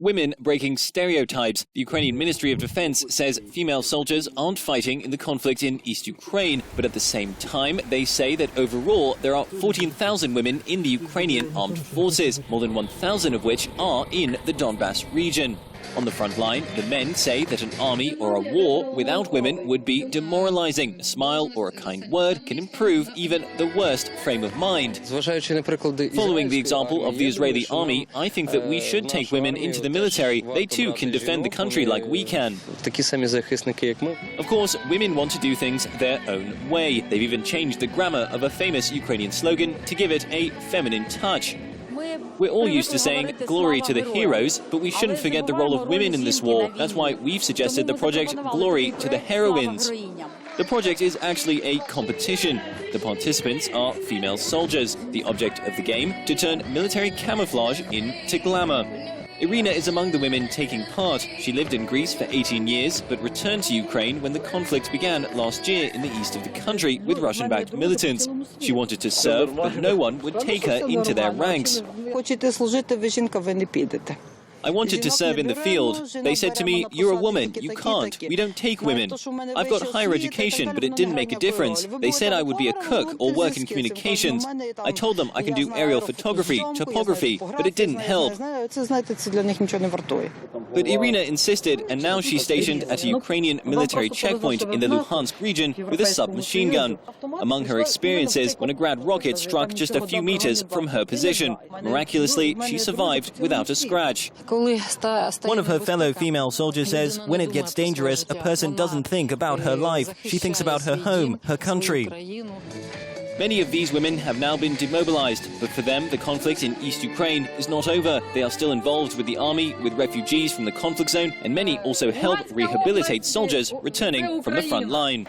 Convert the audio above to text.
Women breaking stereotypes. The Ukrainian Ministry of Defense says female soldiers aren't fighting in the conflict in East Ukraine, but at the same time, they say that overall there are 14,000 women in the Ukrainian armed forces, more than 1,000 of which are in the Donbas region. On the front line, the men say that an army or a war without women would be demoralizing. A smile or a kind word can improve even the worst frame of mind. Following the example of the Israeli army, I think that we should take women into the military. They too can defend the country like we can. Of course, women want to do things their own way. They've even changed the grammar of a famous Ukrainian slogan to give it a feminine touch. We're all used to saying glory to the heroes, but we shouldn't forget the role of women in this war. That's why we've suggested the project Glory to the Heroines. The project is actually a competition. The participants are female soldiers. The object of the game, to turn military camouflage into glamour. Irina is among the women taking part. She lived in Greece for 18 years, but returned to Ukraine when the conflict began last year in the east of the country with Russian-backed militants. She wanted to serve, but no one would take her into their ranks. I wanted to serve in the field. They said to me, "You're a woman, you can't. We don't take women." I've got higher education, but it didn't make a difference. They said I would be a cook or work in communications. I told them I can do aerial photography, topography, but it didn't help. But Irina insisted, and now she's stationed at a Ukrainian military checkpoint in the Luhansk region with a submachine gun. Among her experiences, when a Grad rocket struck just a few meters from her position. Miraculously, she survived without a scratch. One of her fellow female soldiers says, when it gets dangerous, a person doesn't think about her life. She thinks about her home, her country. Many of these women have now been demobilized, but for them, the conflict in East Ukraine is not over. They are still involved with the army, with refugees from the conflict zone, and many also help rehabilitate soldiers returning from the front line.